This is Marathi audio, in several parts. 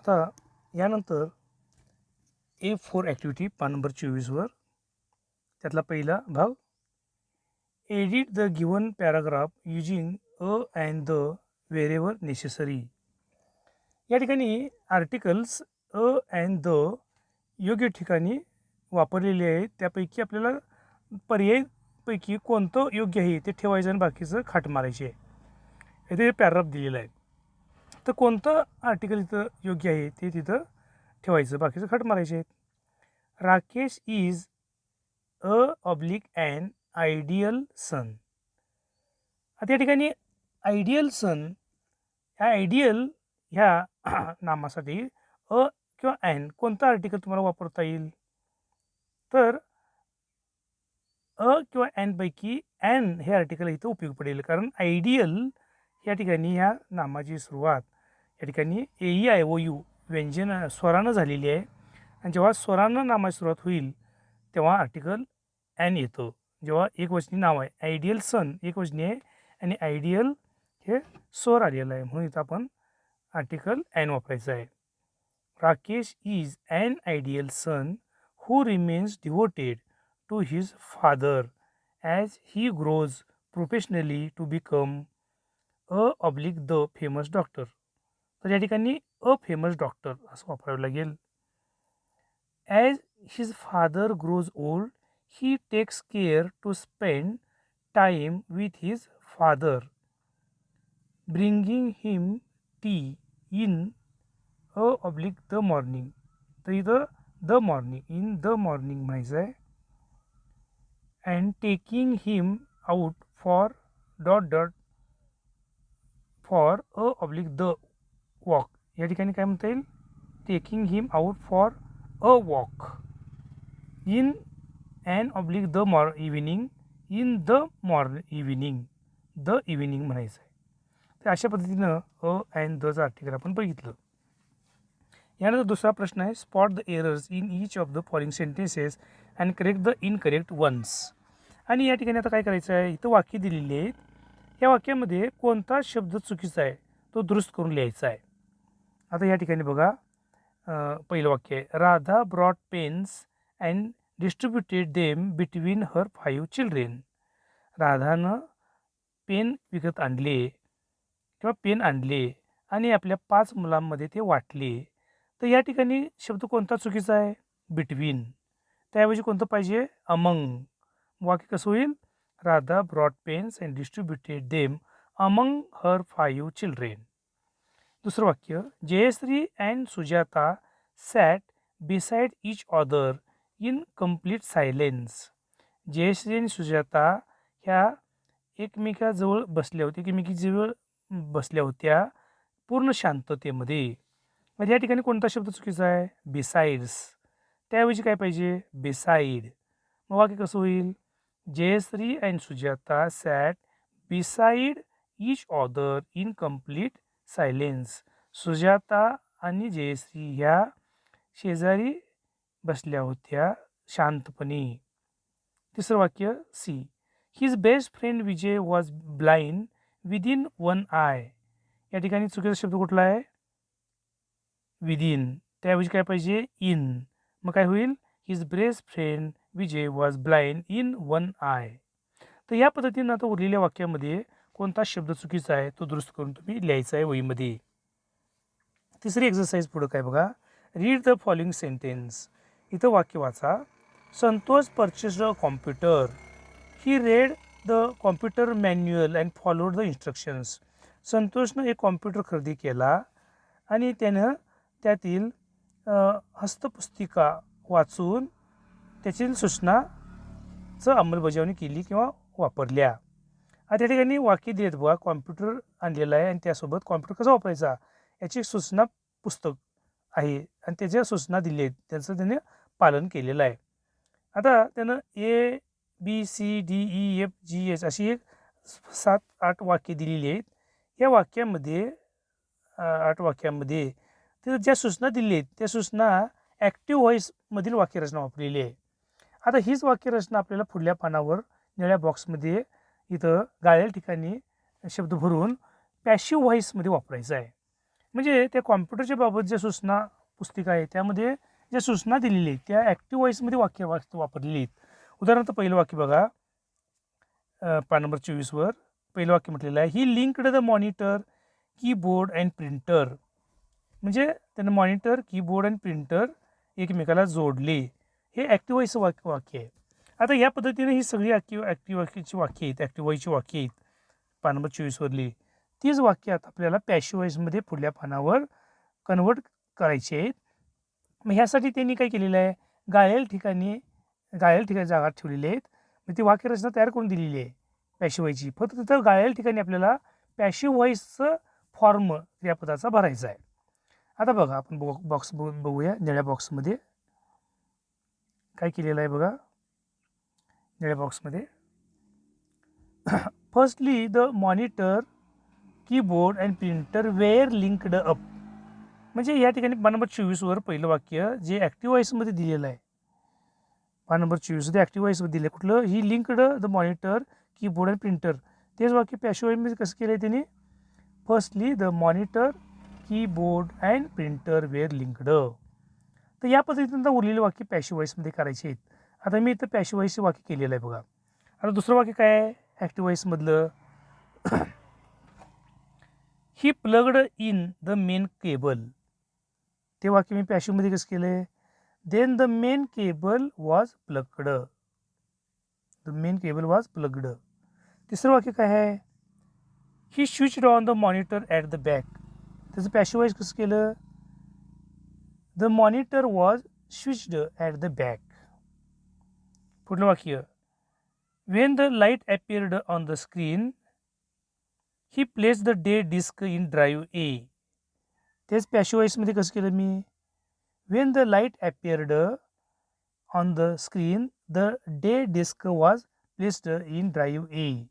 आता यानंतर A4 ॲक्टिव्हिटी पान नंबर 24वर त्यातला पहिला भाग, edit the given paragraph using a and the wherever necessary. या ठिकाणी आर्टिकल्स अ अँड द योग्य ठिकाणी वापरलेले आहेत. त्यापैकी आपल्याला पर्यायपैकी कोणतं योग्य आहे ते ठेवायचं आणि बाकीचं खाट मारायचे आहे. इथे पॅराग्राफ दिलेला आहे, तर कोणतं आर्टिकल इथं योग्य आहे ते तिथं ठेवायचं, बाकीचं खाट मारायचे आहेत. राकेश इज _an आयडियल सन. आता या ठिकाणी आयडियल सन ह्या आयडियल ह्या नामासाठी अ किंवा ॲन कोणतं आर्टिकल तुम्हाला वापरता येईल, तर अ किंवा ॲनपैकी ॲन हे आर्टिकल इथं उपयोग पडेल. कारण आयडियल या ठिकाणी ह्या नामाची सुरुवात या ठिकाणी AEIOU व्यंजन स्वरानं झालेली आहे आणि जेव्हा स्वरानं नामाची सुरुवात होईल तेव्हा आर्टिकल ॲन येतो. जेव्हा एकवचनी नाव आहे, आयडियल सन एकवचनी आहे आणि आयडियल हे स्वर आलेलं आहे, म्हणून इथं आपण आर्टिकल ॲन वापरायचं आहे. Rakesh is an ideal son who remains devoted to his father as he grows professionally to become the famous doctor. तर या ठिकाणी अ फेमस डॉक्टर असं वापरावं लागेल. As his father grows old he takes care to spend time with his father bringing him tea in the morning. तर इथं the morning, in the morning म्हणायचं आहे. and taking him out for ... for the walk. या ठिकाणी काय म्हणता येईल, taking him out for a walk in the evening, in the evening, the evening म्हणायचं आहे. तर अशा पद्धतीनं अ अँड दचं आर्टिकल आपण बघितलं. यानंतर दुसरा प्रश्न आहे, spot the errors in each of the following sentences and correct the incorrect ones. आणि या ठिकाणी आता काय करायचं आहे, इथं वाक्य दिलेली आहेत, या वाक्यामध्ये कोणता शब्द चुकीचा आहे तो दुरुस्त करून लिहायचा आहे. आता या ठिकाणी बघा, पहिलं वाक्य आहे, Radha brought pens and distributed them between her 5 children. राधानं पेन विकत आणले किंवा पेन आणले आणि आपल्या 5 मुलांमध्ये ते वाटले. तर या ठिकाणी शब्द कोणता चुकीचा आहे, बिटवीन. त्याऐवजी कोणतं पाहिजे, अमंग. वाक्य कसं होईल, Radha brought pens and distributed them among her 5 children. दुसरं वाक्य, Jayashree and Sujata sat beside each other in complete silence. Jayashree आणि सुजाता ह्या एकमेकाजवळ बसल्या होत्या, एकमेकीजवळ बसल्या होत्या पूर्ण शांततेमध्ये. म्हणजे या ठिकाणी कोणता शब्द चुकीचा आहे, बिसाइड्स. त्याऐवजी काय पाहिजे, बिसाइड. मग वाक्य कसं होईल, Jayashree and Sujata sat beside each other in complete silence. Sujata आणि जयश्री ह्या शेजारी बसल्या होत्या शांतपणे. तिसरं वाक्य C, his best friend Vijay was blind within 1 eye. या ठिकाणी चुकीचा शब्द कुठला आहे, विदिन. त्याऐवजी काय पाहिजे, इन. मग काय होईल, his best friend Vijay was blind in 1 I. तर या पद्धतीनं आता उरलेल्या वाक्यामध्ये कोणता शब्द चुकीचा आहे तो दुरुस्त करून तुम्ही लिहायचा आहे वहीमध्ये. तिसरी एक्सरसाइज पुढं काय बघा, रीड द फॉलोइंग सेंटेन्स. इथं वाक्य वाचा, Santosh purchased a computer. He read the computer manual and followed the instructions. संतोषनं एक कॉम्प्युटर खरेदी केला आणि त्यानं त्यातील हस्तपुस्तिका वाचून त्यातील सूचनाचं अंमलबजावणी केली किंवा वापरल्या. आता त्या ठिकाणी वाक्य देत बघा, कॉम्प्युटर आणलेला आहे आणि त्यासोबत कॉम्प्युटर कसा वापरायचा याची सूचना पुस्तक आहे आणि त्याच्या सूचना दिल्या आहेत, त्याचं त्याने पालन केलेलं आहे. आता त्यानं ABCDEFGH अशी एक 7-8 वाक्य दिलेली आहेत. या वाक्यामध्ये 8 वाक्यामध्ये ते ज्या सूचना दिल्या आहेत त्या सूचना ॲक्टिव्ह व्हॉईसमधील वाक्यरचना वापरलेली आहे. आता हीच वाक्यरचना आपल्याला पुढल्या पानावर निळ्या बॉक्समध्ये इथं गाळ्या ठिकाणी शब्द भरून पॅशिव्ह व्हॉईसमध्ये वापरायचं आहे. म्हणजे त्या कॉम्प्युटरच्या बाबत ज्या सूचना पुस्तिका आहे त्यामध्ये ज्या सूचना दिलेल्या आहेत त्या ॲक्टिव्ह व्हॉईसमध्ये वाक्य वापरलेली आहेत. उदाहरणार्थ पहिलं वाक्य बघा, पान नंबर 24वर पहिलं वाक्य म्हटलेलं आहे, he linked the monitor, keyboard and printer. म्हणजे त्यानं मॉनिटर, कीबोर्ड आणि प्रिंटर एकमेकाला जोडले. हे ॲक्टिव्ह व्हॉईसचं वाक्य आहे. आता या पद्धतीने ही सगळी ॲक्टिव्ह व्हॉईसची वाक्य आहेत, ॲक्टिव्ह व्हॉईसची वाक्य आहेत पान नंबर 24वरली. तीच वाक्य आता आपल्याला पॅशिव्ह व्हॉईसमध्ये पुढल्या पानावर कन्वर्ट करायची आहेत. मग ह्यासाठी त्यांनी काय केलेलं आहे, गाळेल ठिकाणी जागा ठेवलेली आहेत. मग ती वाक्यरचना तयार करून दिलेली आहे पॅशिव्ह व्हॉईसची. फक्त तिथं गाळेल ठिकाणी आपल्याला पॅशिव्ह व्हॉईसचं फॉर्म क्रियापदाचा भरायचा आहे. आता बघा आपण बॉक्स बघूया. निळ्या बॉक्समध्ये काय केलेलं आहे बघा. निळ्या बॉक्समध्ये firstly the monitor, keyboard and printer were linked up. म्हणजे या ठिकाणी पान नंबर 24वर पहिलं वाक्य जे ॲक्टिव्ह व्हॉईसमध्ये दिलेलं आहे, पान नंबर 24 ॲक्टिव्ह व्हॉईसमध्ये दिलं आहे कुठलं, he linked the monitor, keyboard and printer. तेच वाक्य पॅशिव्ह व्हॉईसमध्ये कसं केलं आहे त्यांनी, firstly the monitor, keyboard and printer were linked. तर या पद्धतीनं उरलेले वाक्य पॅशिव्ह व्हॉईसमध्ये करायचे आहेत. आता मी इथं पॅशिव्ह व्हॉईसचे वाक्य केलेलं आहे बघा. आता दुसरं वाक्य काय आहे ॲक्टिव्ह व्हॉईसमधलं, he plugged in the main cable. ते वाक्य मी पॅशिव्हमध्ये कसं केलं आहे, then the main cable was plugged. The main cable was plugged. तिसरं वाक्य काय आहे, he switched on the monitor at the back. त्याचं पॅशिव्ह व्हॉईस कसं केलं, the monitor was switched at the back. पुढलं वाक्य, when the light appeared on the screen, he place the day disk in drive ए. तेच पॅशिव्ह व्हॉईसमध्ये कसं केलं मी, when the light appeared on the screen the day disk was placed in drive A.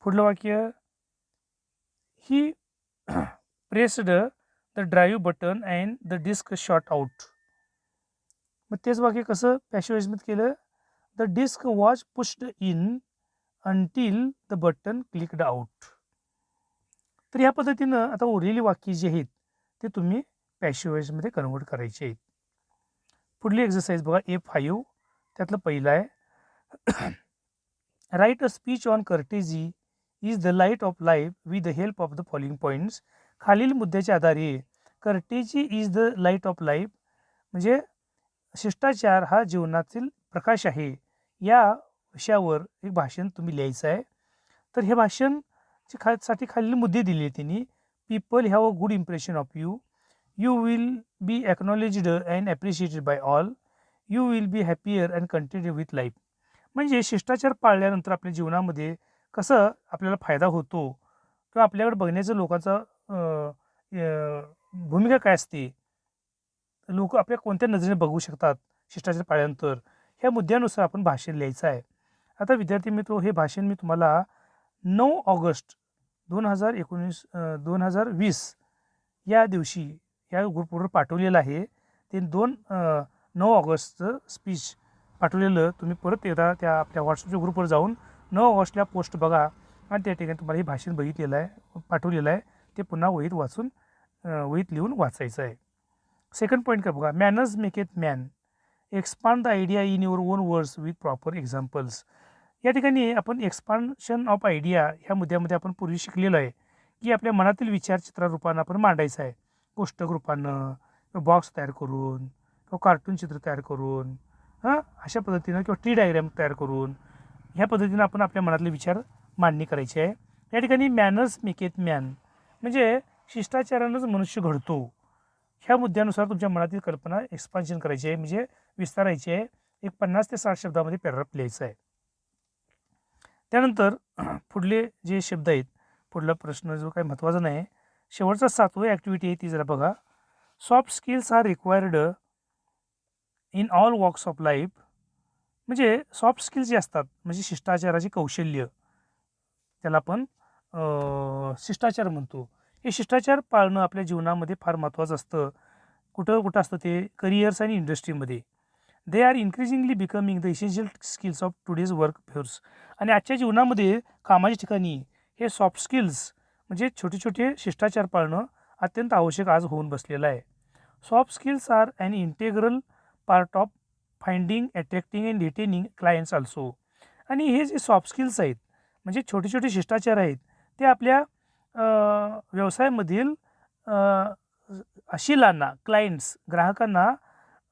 पुढलं वाक्य, he pressed the drive button and the disk shot out. मग तेच वाक्य कसं पॅशिव्ह व्हॉईसमध्ये केलं, the disk was pushed in until the button clicked out. तर ह्या पद्धतीनं आता उरलेली वाक्य जी आहेत ते तुम्ही पॅशिव्ह व्हॉईसमध्ये कन्वर्ट करायचे आहेत. पुढली एक्सरसाइज बघा A5, त्यातलं पहिलं आहे, write a speech on courtesy is the light of life with the help of the following points. खालील मुद्द्याच्या आधारे courtesy is the light of life म्हणजे शिष्टाचार हा जीवनातील प्रकाश आहे या विषयावर एक भाषण तुम्ही लिहायचं आहे. तर हे भाषण साठी खालील मुद्दे दिले आहेत त्यांनी. People have a good impression of you, you will be acknowledged and appreciated by all, you will be happier and contented with life. म्हणजे शिष्टाचार पाळल्यानंतर आपल्या जीवनामध्ये कसं आपल्याला फायदा होतो किंवा आपल्याकडे बघण्याचं लोकांचा भूमिका काय असते, लोक आपल्या कोणत्या नजरेने बघू शकतात शिष्टाचार पाळल्यानंतर, ह्या मुद्द्यानुसार आपण भाषण लिहायचं आहे. आता विद्यार्थी मित्र, हे भाषण मी तुम्हाला 9 ऑगस्ट 2020 या दिवशी या ग्रुपवर पाठवलेलं आहे. ते 9 ऑगस्टचं स्पीच पाठवलेलं तुम्ही परत एकदा त्या आपल्या व्हॉट्सअपच्या ग्रुपवर जाऊन 9 ऑगस्टला पोस्ट बघा आणि त्या ठिकाणी तुम्हाला हे भाषण बघितलेलं आहे, पाठवलेलं आहे. ते पुन्हा वहीत लिहून वाचायचं आहे. सेकंड पॉईंट काय बघा, manners make it man, expand the idea in your on words with proper examples. या ठिकाणी आपण एक्सपान्शन ऑफ आयडिया ह्या मुद्द्यामध्ये आपण पूर्वी शिकलेलो आहे की आपल्या मनातील विचार चित्रारूपानं आपण मांडायचं आहे, पुस्तक रूपानं किंवा बॉक्स तयार करून किंवा कार्टून चित्र तयार करून, अशा पद्धतीनं किंवा ट्री डायग्राम तयार करून ह्या पद्धतीनं आपण आपल्या मनातले विचार मांडणी करायची आहे. या ठिकाणी मॅनर्स मेक इट मॅन म्हणजे शिष्टाचारानंच मनुष्य घडतो, ह्या मुद्द्यानुसार तुमच्या मनातील कल्पना एक्सपान्शन करायची आहे, म्हणजे विस्तारायची आहे. एक 50 ते 60 शब्दामध्ये पॅराग्राफ लिहायचा आहे. त्यानंतर पुढले जे शब्द आहेत, पुढला प्रश्न जो काही महत्त्वाचा नाही, शेवटचा 7वी ॲक्टिव्हिटी आहे ती जरा बघा. Soft skills are required in all walks of life. म्हणजे सॉफ्ट स्किल्स जे असतात म्हणजे शिष्टाचाराचे कौशल्य, त्याला आपण शिष्टाचार म्हणतो. हे शिष्टाचार पाळणं आपल्या जीवनामध्ये फार महत्त्वाचं असतं. कुठं असतं ते करिअर्स आणि इंडस्ट्रीमध्ये. They are increasingly becoming the essential skills of today's workforce. आणि आजच्या जीवनामध्ये कामाच्या ठिकाणी हे सॉफ्ट स्किल्स म्हणजे छोटे छोटे शिष्टाचार पाळणं अत्यंत आवश्यक आज होऊन बसलेला आहे. Soft skills are an integral part of finding, attracting and retaining clients also. आणि हे जे सॉफ्ट स्किल्स आहेत म्हणजे छोटे छोटे शिष्टाचार आहेत ते आपल्या व्यवसायामधील अशिलांना, क्लायंट्स, ग्राहकांना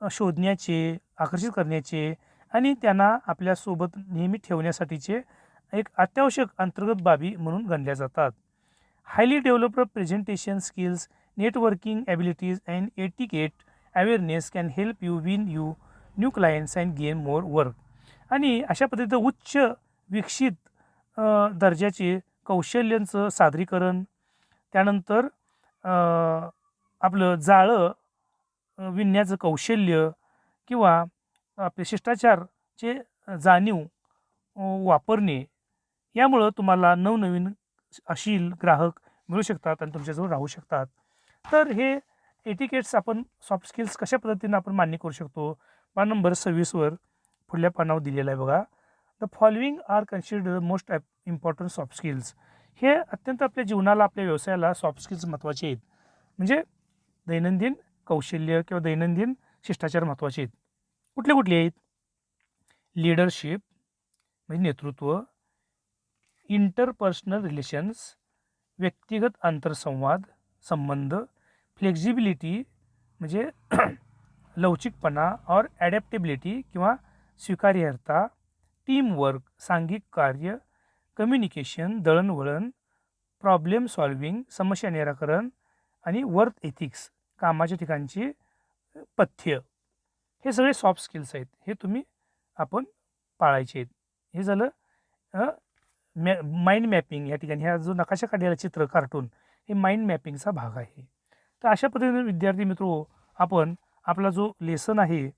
शोधण्याचे, आकर्षित करण्याचे आणि त्यांना आपल्यासोबत नेहमी ठेवण्यासाठीचे एक अत्यावश्यक अंतर्गत बाबी म्हणून गणल्या जातात. Highly developed presentation skills, networking abilities and etiquette awareness can help you win you new clients and gain more work. आणि अशा पद्धतीचं उच्च विकसित दर्जाचे कौशल्यांचं सादरीकरण, त्यानंतर आपलं जाळं विणण्याचं कौशल्य किंवा आपले शिष्टाचारचे जाणीव वापरणे, यामुळं तुम्हाला नवनवीन अशील ग्राहक मिळू शकतात आणि तुमच्याजवळ राहू शकतात. तर हे एटिकेट्स आपण सॉफ्ट स्किल्स कशा पद्धतीनं आपण मान्य करू शकतो. पान नंबर 26वर पुढल्या पानावर दिलेलं आहे बघा. The following are considered most important soft skills. हे अत्यंत आपल्या जीवनाला, आपल्या व्यवसायाला सॉफ्ट स्किल्स महत्त्वाचे आहेत. म्हणजे दैनंदिन कौशल्य किंवा दैनंदिन शिष्टाचार महत्त्वाचे आहेत. कुठले कुठले आहेत? लीडरशिप म्हणजे नेतृत्व, इंटरपर्सनल रिलेशन्स व्यक्तिगत आंतरसंवाद संबंध, फ्लेक्झिबिलिटी म्हणजे लवचिकपणा और ॲडॅप्टेबिलिटी किंवा स्वीकार्यता, टीमवर्क सांघिक कार्य, कम्युनिकेशन दळणवळण, प्रॉब्लेम सॉल्विंग समस्या निराकरण आणि वर्क एथिक्स कामाच्या ठिकाणची पथ्य. हे सगळे सॉफ्ट स्किल्स आहेत. हे तुम्ही आपण पाळायचे आहेत. हे झालं माइंड मॅपिंग. या ठिकाणी ह्या जो नकाशा काढलेला चित्र कार्टून हे माइंड मॅपिंगचा भाग आहे. तर अशा पद्धतीने विद्यार्थी मित्रो आपण आपला जो लेसन आहे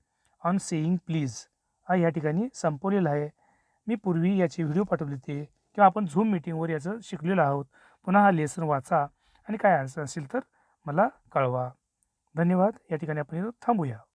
ऑन सेईंग प्लीज हा या ठिकाणी संपवलेला आहे. मी पूर्वी याचे व्हिडिओ पाठवले होते किंवा आपण झूम मीटिंगवर याचं शिकलेलो आहोत. पुन्हा हा लेसन वाचा आणि काय अडचण असेल तर मला कळवा. धन्यवाद. या ठिकाणी आपण थांबूया.